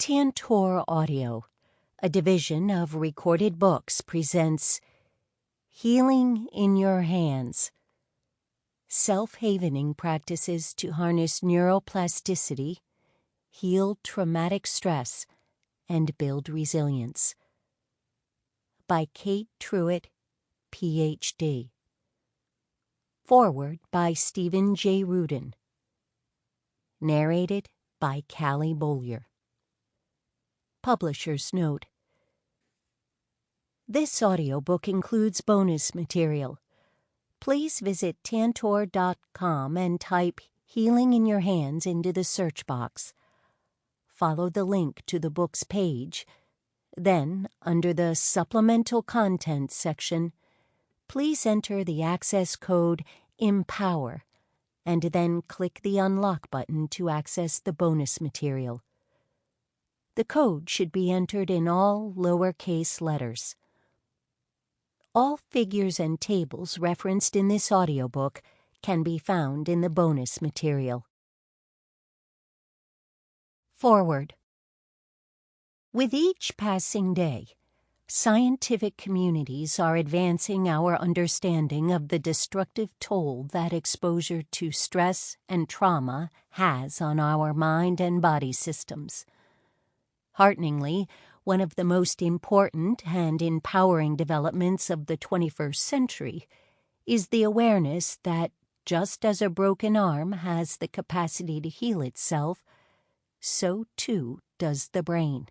Tantor Audio, a division of Recorded Books, presents Healing in Your Hands, Self-Havening Practices to Harness Neuroplasticity, Heal Traumatic Stress, and Build Resilience, by Kate Truitt, Ph.D. Foreword by Stephen J. Rudin. Narrated by Callie Beaulieu. Publisher's note. This audiobook includes bonus material. Please visit Tantor.com and type Healing in Your Hands into the search box. Follow the link to the book's page. Then, under the Supplemental Contents section, please enter the access code EMPOWER and then click the Unlock button to access the bonus material. The code should be entered in all lowercase letters. All figures and tables referenced in this audiobook can be found in the bonus material. Foreword. With each passing day, scientific communities are advancing our understanding of the destructive toll that exposure to stress and trauma has on our mind and body systems. Hearteningly, one of the most important and empowering developments of the 21st century is the awareness that just as a broken arm has the capacity to heal itself, so too does the brain.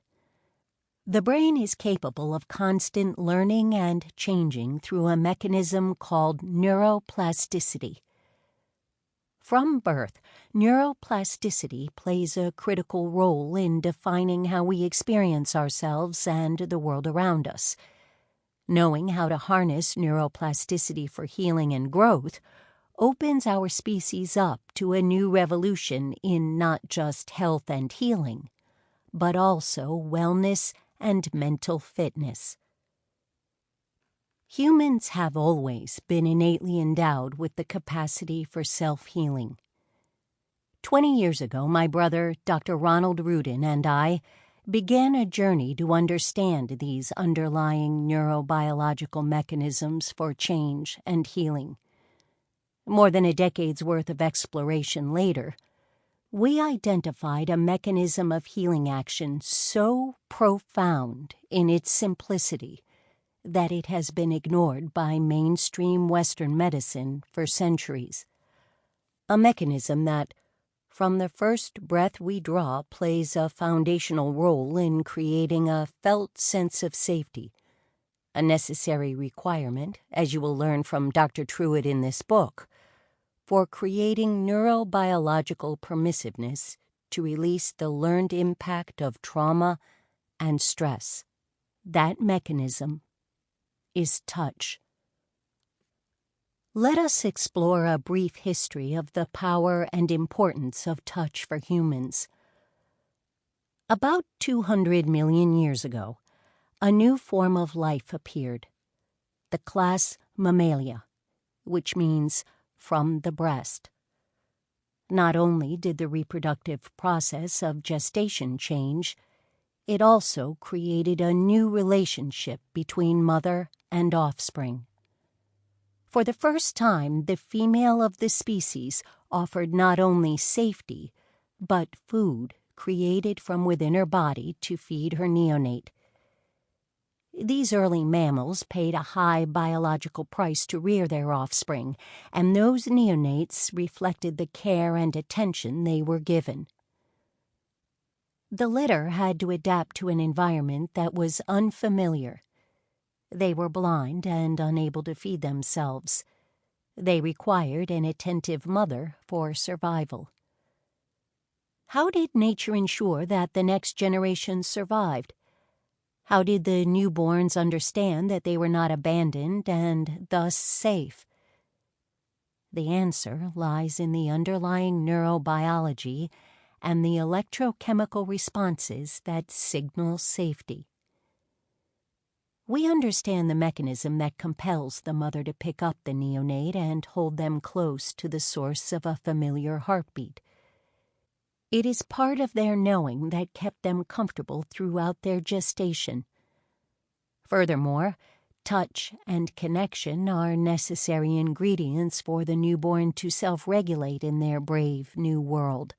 The brain is capable of constant learning and changing through a mechanism called neuroplasticity. From birth, neuroplasticity plays a critical role in defining how we experience ourselves and the world around us. Knowing how to harness neuroplasticity for healing and growth opens our species up to a new revolution in not just health and healing, but also wellness and mental fitness. Humans have always been innately endowed with the capacity for self-healing. 20 years ago, my brother, Dr. Ronald Rudin, and I began a journey to understand these underlying neurobiological mechanisms for change and healing. More than a decade's worth of exploration later, we identified a mechanism of healing action so profound in its simplicity that it has been ignored by mainstream Western medicine for centuries. A mechanism that, from the first breath we draw, plays a foundational role in creating a felt sense of safety, a necessary requirement, as you will learn from Dr. Truitt in this book, for creating neurobiological permissiveness to release the learned impact of trauma and stress. That mechanism is touch. Let us explore a brief history of the power and importance of touch for humans. About 200 million years ago, a new form of life appeared, the class Mammalia, which means from the breast. Not only did the reproductive process of gestation change, it also created a new relationship between mother and offspring. For the first time, the female of the species offered not only safety, but food created from within her body to feed her neonate. These early mammals paid a high biological price to rear their offspring, and those neonates reflected the care and attention they were given. The litter had to adapt to an environment that was unfamiliar. They were blind and unable to feed themselves. They required an attentive mother for survival. How did nature ensure that the next generation survived? How did the newborns understand that they were not abandoned and thus safe? The answer lies in the underlying neurobiology and the electrochemical responses that signal safety. We understand the mechanism that compels the mother to pick up the neonate and hold them close to the source of a familiar heartbeat. It is part of their knowing that kept them comfortable throughout their gestation. Furthermore, touch and connection are necessary ingredients for the newborn to self-regulate in their brave new world.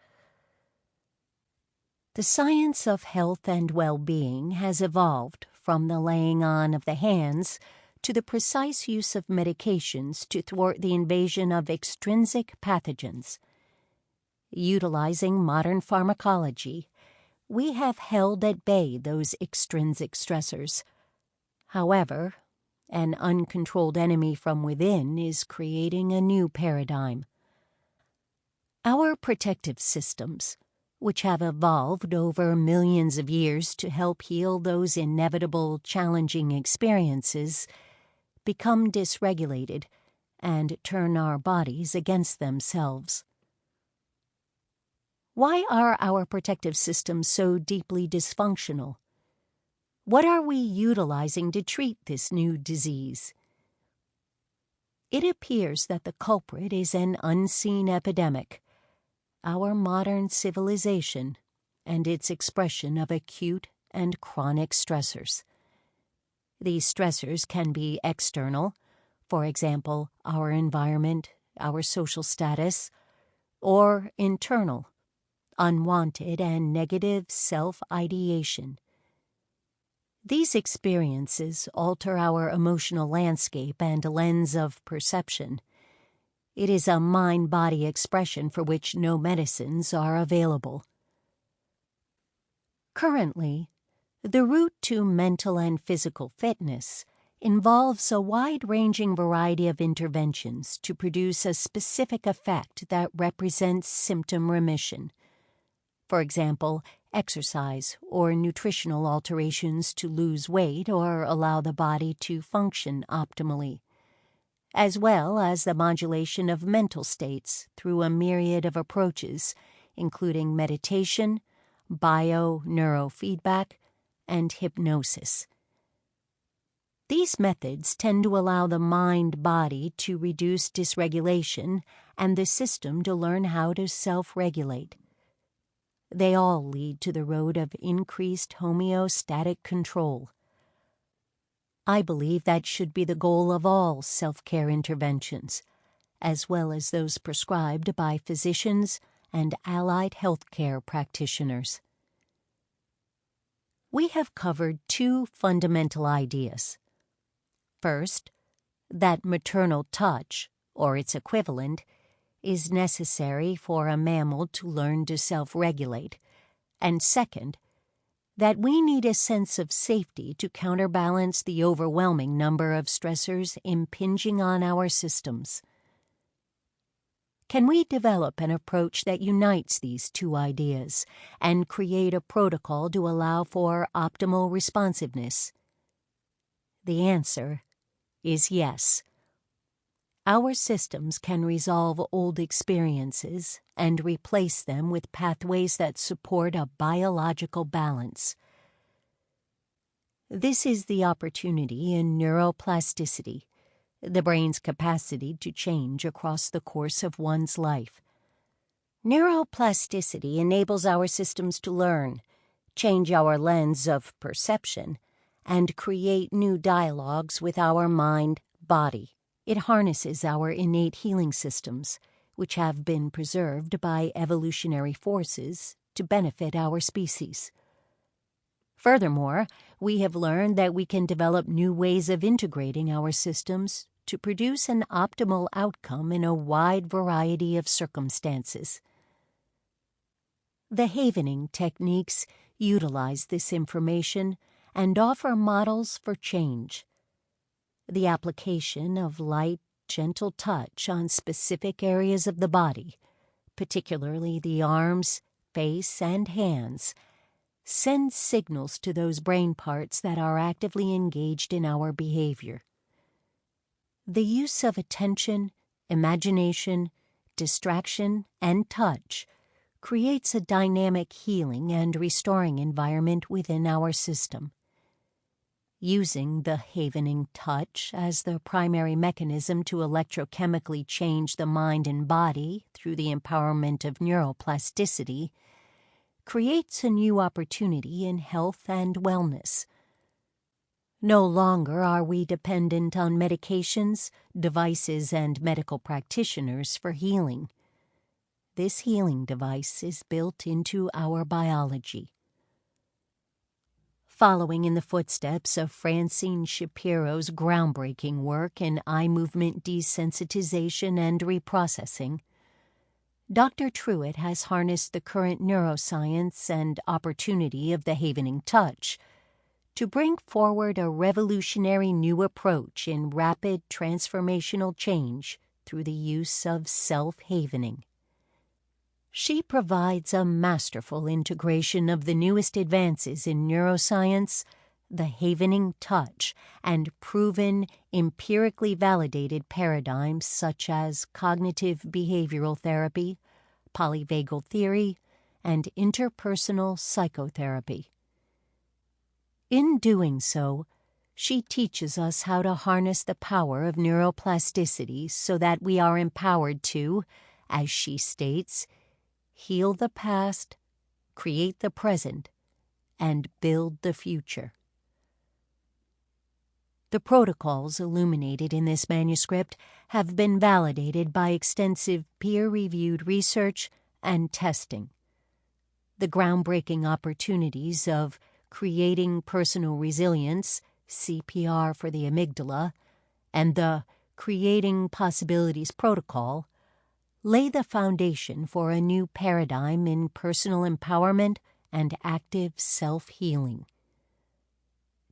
The science of health and well-being has evolved from the laying on of the hands to the precise use of medications to thwart the invasion of extrinsic pathogens. Utilizing modern pharmacology, we have held at bay those extrinsic stressors. However, an uncontrolled enemy from within is creating a new paradigm. Our protective systems, which have evolved over millions of years to help heal those inevitable, challenging experiences, become dysregulated and turn our bodies against themselves. Why are our protective systems so deeply dysfunctional? What are we utilizing to treat this new disease? It appears that the culprit is an unseen epidemic, our modern civilization and its expression of acute and chronic stressors. These stressors can be external, for example, our environment, our social status, or internal, unwanted and negative self-ideation. These experiences alter our emotional landscape and lens of perception. It is a mind-body expression for which no medicines are available. Currently, the route to mental and physical fitness involves a wide-ranging variety of interventions to produce a specific effect that represents symptom remission. For example, exercise or nutritional alterations to lose weight or allow the body to function optimally, as well as the modulation of mental states through a myriad of approaches, including meditation, bio-neurofeedback, and hypnosis. These methods tend to allow the mind-body to reduce dysregulation and the system to learn how to self-regulate. They all lead to the road of increased homeostatic control. I believe that should be the goal of all self-care interventions, as well as those prescribed by physicians and allied healthcare practitioners. We have covered two fundamental ideas. First, that maternal touch, or its equivalent, is necessary for a mammal to learn to self-regulate, and second, that we need a sense of safety to counterbalance the overwhelming number of stressors impinging on our systems. Can we develop an approach that unites these two ideas and create a protocol to allow for optimal responsiveness? The answer is yes. Our systems can resolve old experiences and replace them with pathways that support a biological balance. This is the opportunity in neuroplasticity, the brain's capacity to change across the course of one's life. Neuroplasticity enables our systems to learn, change our lens of perception, and create new dialogues with our mind-body. It harnesses our innate healing systems, which have been preserved by evolutionary forces to benefit our species. Furthermore, we have learned that we can develop new ways of integrating our systems to produce an optimal outcome in a wide variety of circumstances. The havening techniques utilize this information and offer models for change. The application of light, gentle touch on specific areas of the body, particularly the arms, face, and hands, sends signals to those brain parts that are actively engaged in our behavior. The use of attention, imagination, distraction, and touch creates a dynamic healing and restoring environment within our system. Using the havening touch as the primary mechanism to electrochemically change the mind and body through the empowerment of neuroplasticity, creates a new opportunity in health and wellness. No longer are we dependent on medications, devices, and medical practitioners for healing. This healing device is built into our biology. Following in the footsteps of Francine Shapiro's groundbreaking work in eye movement desensitization and reprocessing, Dr. Truitt has harnessed the current neuroscience and opportunity of the havening touch to bring forward a revolutionary new approach in rapid transformational change through the use of self-havening. She provides a masterful integration of the newest advances in neuroscience, the havening touch, and proven, empirically validated paradigms such as cognitive behavioral therapy, polyvagal theory, and interpersonal psychotherapy. In doing so, she teaches us how to harness the power of neuroplasticity so that we are empowered to, as she states, heal the past, create the present, and build the future. The protocols illuminated in this manuscript have been validated by extensive peer-reviewed research and testing. The groundbreaking opportunities of creating personal resilience, CPR for the amygdala, and the Creating Possibilities Protocol lay the foundation for a new paradigm in personal empowerment and active self-healing.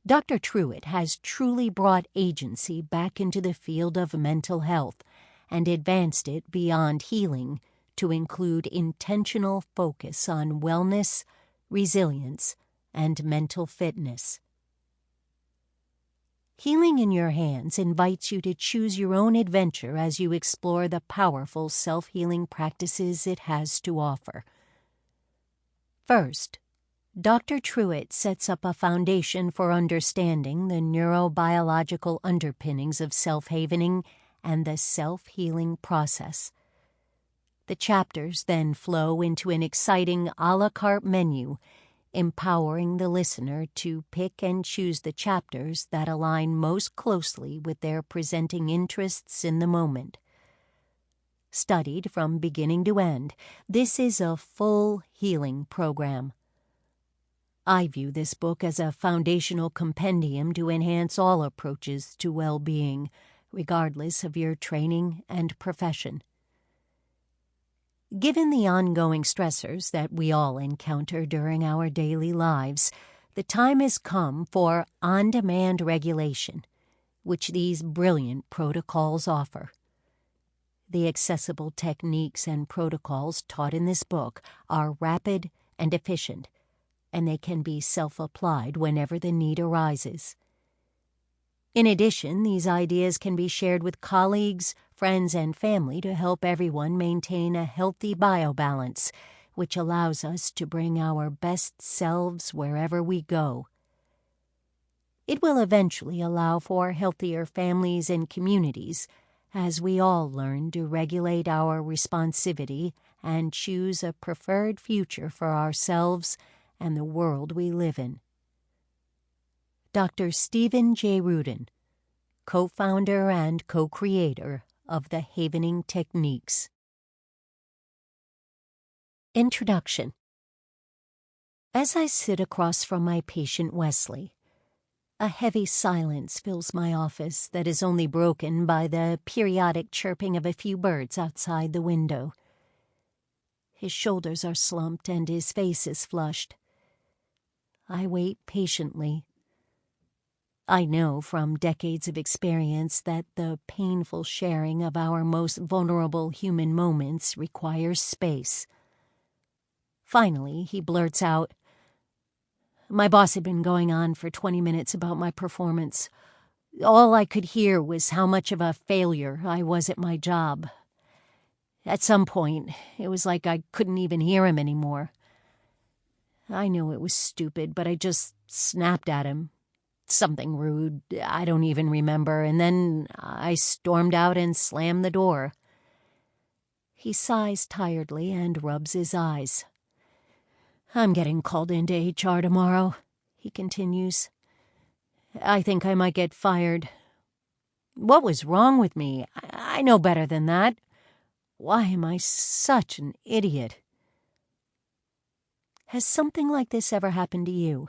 Dr. Truitt has truly brought agency back into the field of mental health and advanced it beyond healing to include intentional focus on wellness, resilience, and mental fitness. Healing in Your Hands invites you to choose your own adventure as you explore the powerful self-healing practices it has to offer. First, Dr. Truitt sets up a foundation for understanding the neurobiological underpinnings of self-havening and the self-healing process. The chapters then flow into an exciting a la carte menu, empowering the listener to pick and choose the chapters that align most closely with their presenting interests in the moment. Studied from beginning to end, this is a full healing program. I view this book as a foundational compendium to enhance all approaches to well-being, regardless of your training and profession. Given the ongoing stressors that we all encounter during our daily lives, the time has come for on-demand regulation, which these brilliant protocols offer. The accessible techniques and protocols taught in this book are rapid and efficient, and they can be self-applied whenever the need arises. In addition, these ideas can be shared with colleagues, friends, and family to help everyone maintain a healthy biobalance, which allows us to bring our best selves wherever we go. It will eventually allow for healthier families and communities, as we all learn to regulate our responsivity and choose a preferred future for ourselves and the world we live in. Dr. Stephen J. Rudin, co-founder and co-creator of the Havening Techniques. Introduction. As I sit across from my patient Wesley, a heavy silence fills my office that is only broken by the periodic chirping of a few birds outside the window. His shoulders are slumped and his face is flushed. I wait patiently. I know from decades of experience that the painful sharing of our most vulnerable human moments requires space. Finally, he blurts out, "My boss had been going on for 20 minutes about my performance. All I could hear was how much of a failure I was at my job. At some point, it was like I couldn't even hear him anymore. I know it was stupid, but I just snapped at him. Something rude, I don't even remember, and then I stormed out and slammed the door." He sighs tiredly and rubs his eyes. I'm getting called into HR tomorrow, he continues. I think I might get fired. What was wrong with me? I know better than that. Why am I such an idiot? Has something like this ever happened to you?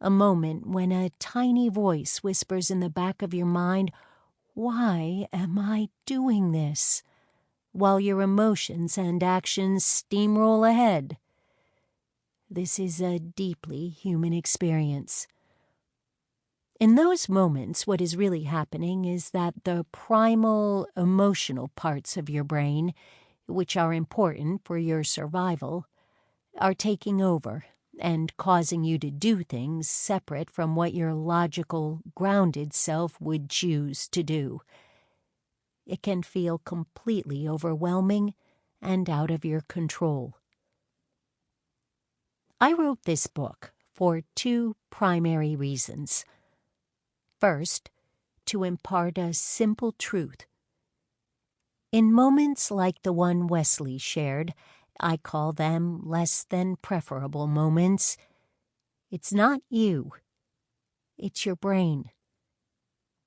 A moment when a tiny voice whispers in the back of your mind, "Why am I doing this?" while your emotions and actions steamroll ahead. This is a deeply human experience. In those moments, what is really happening is that the primal emotional parts of your brain, which are important for your survival, are taking over and causing you to do things separate from what your logical, grounded self would choose to do. It can feel completely overwhelming and out of your control. I wrote this book for two primary reasons. First, to impart a simple truth. In moments like the one Wesley shared, I call them less than preferable moments. It's not you. It's your brain.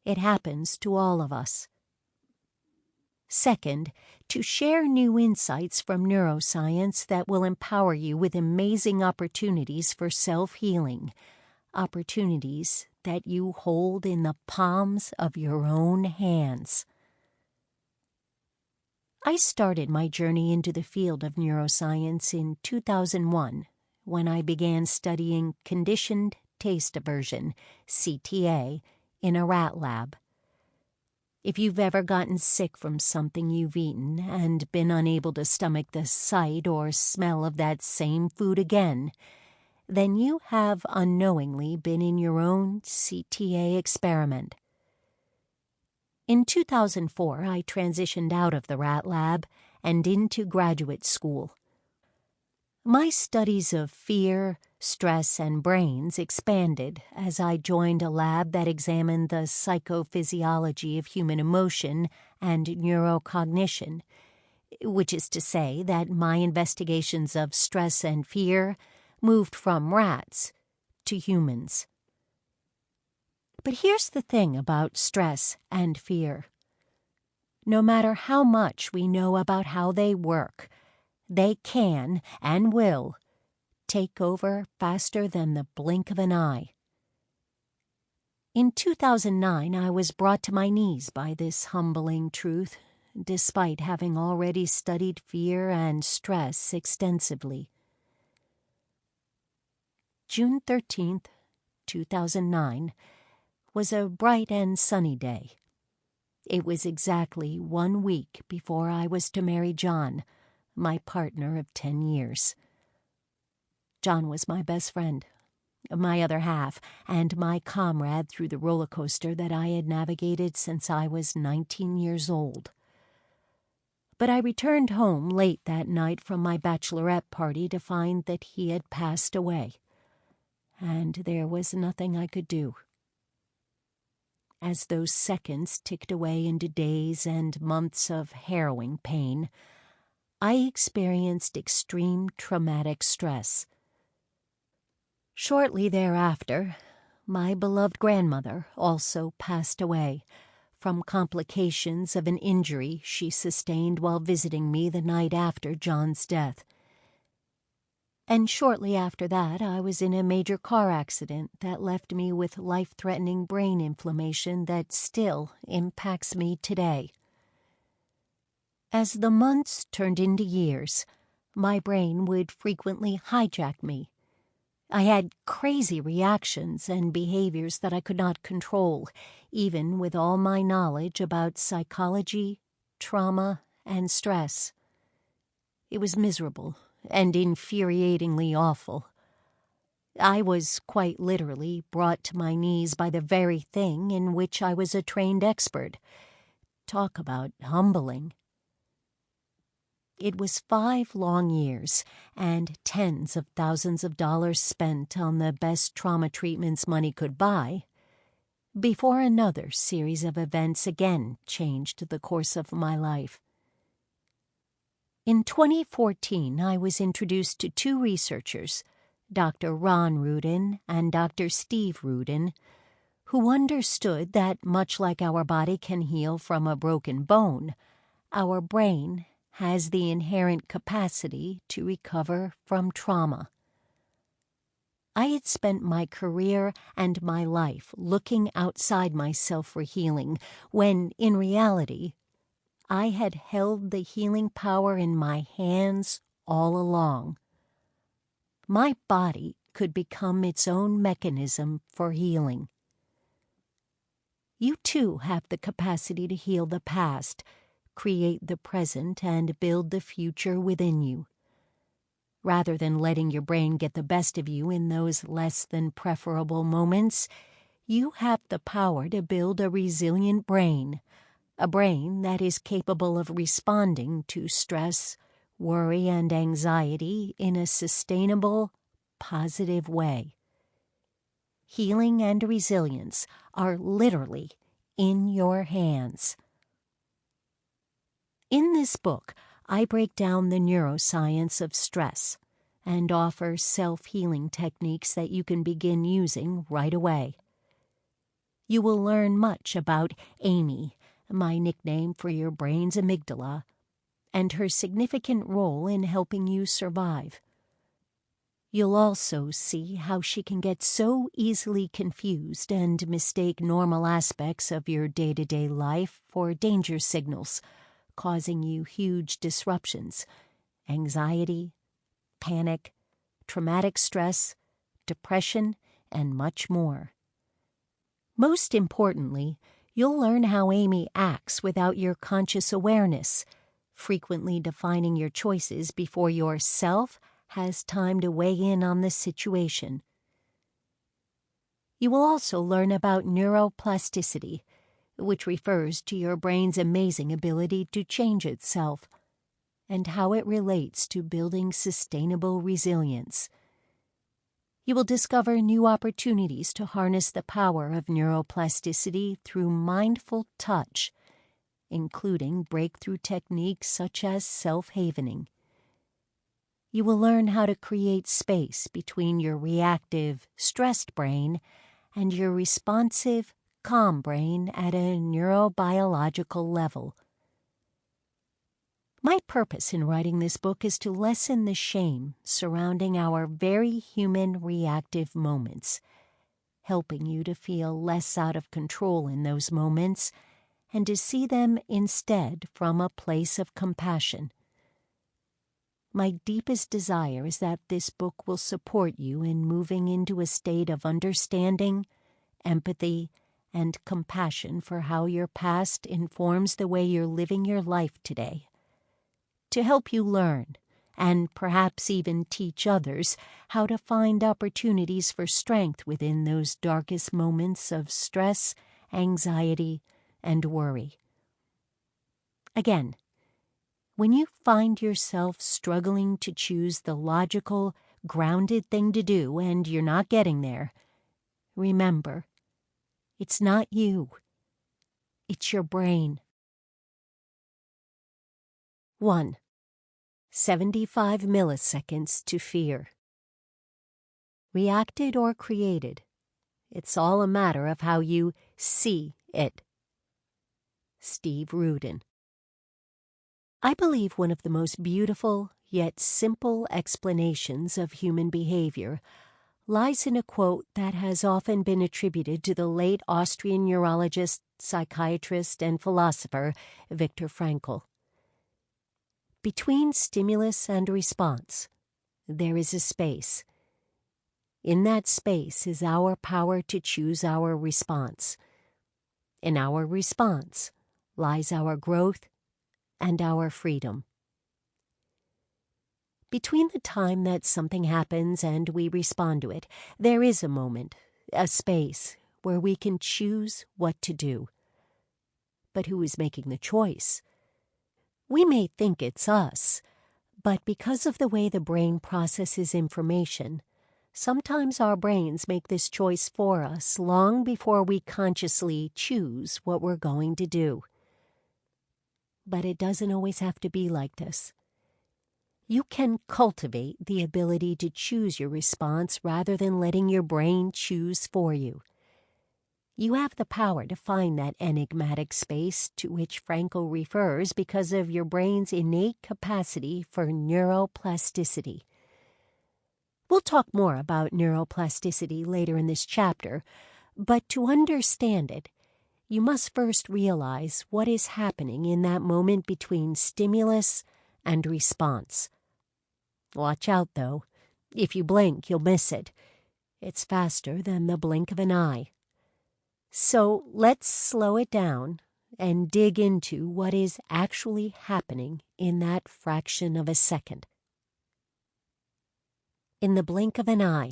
It happens to all of us. Second, to share new insights from neuroscience that will empower you with amazing opportunities for self-healing, opportunities that you hold in the palms of your own hands. I started my journey into the field of neuroscience in 2001 when I began studying conditioned taste aversion, CTA, in a rat lab. If you've ever gotten sick from something you've eaten and been unable to stomach the sight or smell of that same food again, then you have unknowingly been in your own CTA experiment. In 2004, I transitioned out of the rat lab and into graduate school. My studies of fear, stress, and brains expanded as I joined a lab that examined the psychophysiology of human emotion and neurocognition, which is to say that my investigations of stress and fear moved from rats to humans. But here's the thing about stress and fear. No matter how much we know about how they work, they can and will take over faster than the blink of an eye. In 2009, I was brought to my knees by this humbling truth, despite having already studied fear and stress extensively. June 13th, 2009, was a bright and sunny day. It was exactly 1 week before I was to marry John, my partner of 10 years. John was my best friend, my other half, and my comrade through the roller coaster that I had navigated since I was 19 years old. But I returned home late that night from my bachelorette party to find that he had passed away, and there was nothing I could do. As those seconds ticked away into days and months of harrowing pain, I experienced extreme traumatic stress. Shortly thereafter, my beloved grandmother also passed away from complications of an injury she sustained while visiting me the night after John's death. And shortly after that, I was in a major car accident that left me with life-threatening brain inflammation that still impacts me today. As the months turned into years, my brain would frequently hijack me. I had crazy reactions and behaviors that I could not control, even with all my knowledge about psychology, trauma, and stress. It was miserable and infuriatingly awful. I was quite literally brought to my knees by the very thing in which I was a trained expert. Talk about humbling. It was 5 long years and tens of thousands of dollars spent on the best trauma treatments money could buy before another series of events again changed the course of my life. In 2014, I was introduced to two researchers, Dr. Ron Rudin and Dr. Steve Rudin, who understood that much like our body can heal from a broken bone, our brain has the inherent capacity to recover from trauma. I had spent my career and my life looking outside myself for healing, when, in reality, I had held the healing power in my hands all along. My body could become its own mechanism for healing. You too have the capacity to heal the past, create the present, and build the future within you. Rather than letting your brain get the best of you in those less than preferable moments, you have the power to build a resilient brain, a brain that is capable of responding to stress, worry, and anxiety in a sustainable, positive way. Healing and resilience are literally in your hands. In this book, I break down the neuroscience of stress and offer self-healing techniques that you can begin using right away. You will learn much about Amy, my nickname for your brain's amygdala, and her significant role in helping you survive. You'll also see how she can get so easily confused and mistake normal aspects of your day-to-day life for danger signals, causing you huge disruptions, anxiety, panic, traumatic stress, depression, and much more. Most importantly, you'll learn how Amy acts without your conscious awareness, frequently defining your choices before your self has time to weigh in on the situation. You will also learn about neuroplasticity, which refers to your brain's amazing ability to change itself, and how it relates to building sustainable resilience. You will discover new opportunities to harness the power of neuroplasticity through mindful touch, including breakthrough techniques such as self-havening. You will learn how to create space between your reactive, stressed brain and your responsive, calm brain at a neurobiological level. My purpose in writing this book is to lessen the shame surrounding our very human reactive moments, helping you to feel less out of control in those moments and to see them instead from a place of compassion. My deepest desire is that this book will support you in moving into a state of understanding, empathy, and compassion for how your past informs the way you're living your life today. To help you learn, and perhaps even teach others, how to find opportunities for strength within those darkest moments of stress, anxiety, and worry. Again, when you find yourself struggling to choose the logical, grounded thing to do and you're not getting there, remember, it's not you. It's your brain. 1. 75 milliseconds to fear. Reacted or created, it's all a matter of how you see it. Steve Rudin. I believe one of the most beautiful yet simple explanations of human behavior lies in a quote that has often been attributed to the late Austrian neurologist, psychiatrist, and philosopher Viktor Frankl. Between stimulus and response, there is a space. In that space is our power to choose our response. In our response lies our growth and our freedom. Between the time that something happens and we respond to it, there is a moment, a space, where we can choose what to do. But who is making the choice? We may think it's us, but because of the way the brain processes information, sometimes our brains make this choice for us long before we consciously choose what we're going to do. But it doesn't always have to be like this. You can cultivate the ability to choose your response rather than letting your brain choose for you. You have the power to find that enigmatic space to which Franco refers because of your brain's innate capacity for neuroplasticity. We'll talk more about neuroplasticity later in this chapter, but to understand it, you must first realize what is happening in that moment between stimulus and response. Watch out, though. If you blink, you'll miss it. It's faster than the blink of an eye. So let's slow it down and dig into what is actually happening in that fraction of a second. In the blink of an eye.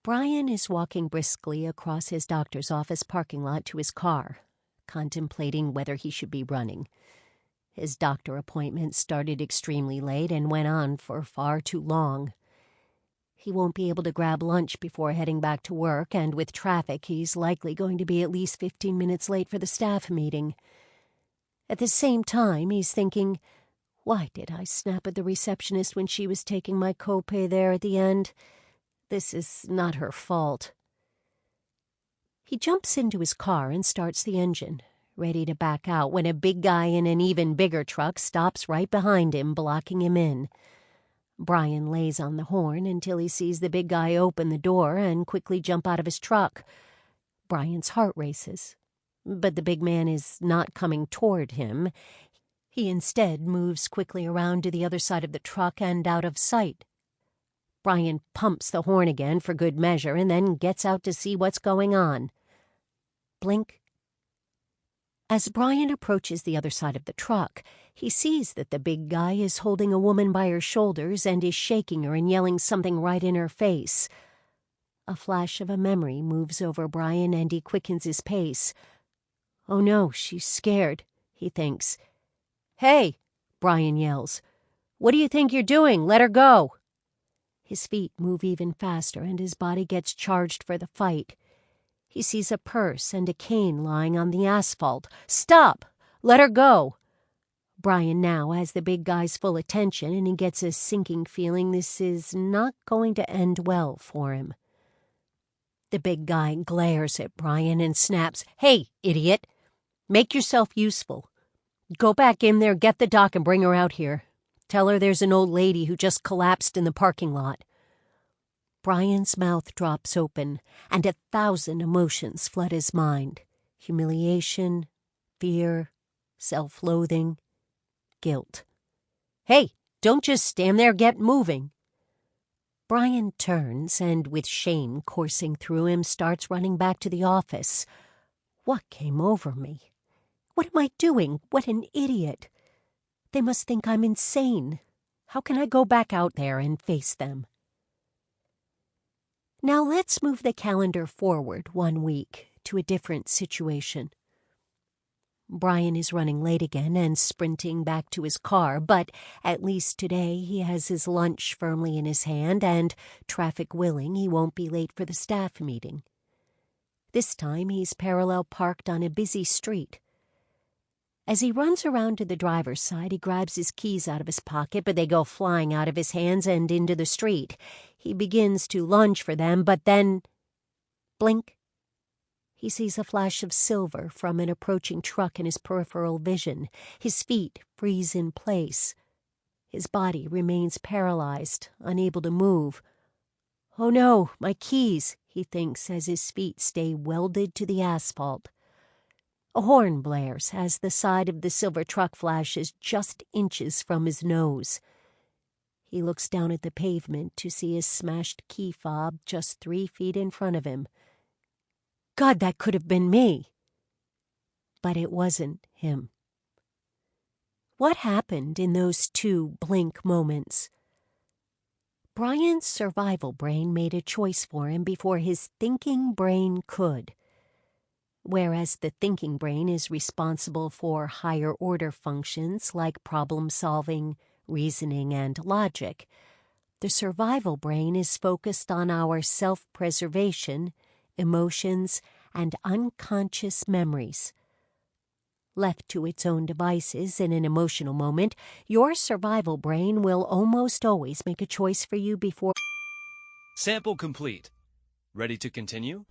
Brian is walking briskly across his doctor's office parking lot to his car, contemplating whether he should be running. His doctor appointment started extremely late and went on for far too long. He won't be able to grab lunch before heading back to work, and with traffic, he's likely going to be at least 15 minutes late for the staff meeting. At the same time, he's thinking, why did I snap at the receptionist when she was taking my copay there at the end? This is not her fault. He jumps into his car and starts the engine, ready to back out when a big guy in an even bigger truck stops right behind him, blocking him in. Brian lays on the horn until he sees the big guy open the door and quickly jump out of his truck. Brian's heart races, but the big man is not coming toward him. He instead moves quickly around to the other side of the truck and out of sight. Brian pumps the horn again for good measure and then gets out to see what's going on. Blink. As Brian approaches the other side of the truck, he sees that the big guy is holding a woman by her shoulders and is shaking her and yelling something right in her face. A flash of a memory moves over Brian and he quickens his pace. Oh no, she's scared, he thinks. Hey, Brian yells. What do you think you're doing? Let her go. His feet move even faster and his body gets charged for the fight. He sees a purse and a cane lying on the asphalt. Stop! Let her go! Brian now has the big guy's full attention and he gets a sinking feeling this is not going to end well for him. The big guy glares at Brian and snaps, Hey, idiot! Make yourself useful. Go back in there, get the doc and bring her out here. Tell her there's an old lady who just collapsed in the parking lot. Brian's mouth drops open, and 1,000 emotions flood his mind. Humiliation, fear, self-loathing, guilt. Hey, don't just stand there, get moving. Brian turns and, with shame coursing through him, starts running back to the office. What came over me? What am I doing? What an idiot. They must think I'm insane. How can I go back out there and face them? Now let's move the calendar forward 1 week to a different situation. Brian is running late again and sprinting back to his car, but at least today he has his lunch firmly in his hand and, traffic willing, he won't be late for the staff meeting. This time he's parallel parked on a busy street. As he runs around to the driver's side, he grabs his keys out of his pocket, but they go flying out of his hands and into the street. He begins to lunge for them, but then, blink. He sees a flash of silver from an approaching truck in his peripheral vision. His feet freeze in place. His body remains paralyzed, unable to move. Oh no, my keys, he thinks as his feet stay welded to the asphalt. A horn blares as the side of the silver truck flashes just inches from his nose. He looks down at the pavement to see his smashed key fob just 3 feet in front of him. God, that could have been me. But it wasn't him. What happened in those 2 blink moments? Brian's survival brain made a choice for him before his thinking brain could. Whereas the thinking brain is responsible for higher-order functions like problem-solving, reasoning, and logic, the survival brain is focused on our self-preservation, emotions, and unconscious memories. Left to its own devices in an emotional moment, your survival brain will almost always make a choice for you before. Sample complete. Ready to continue?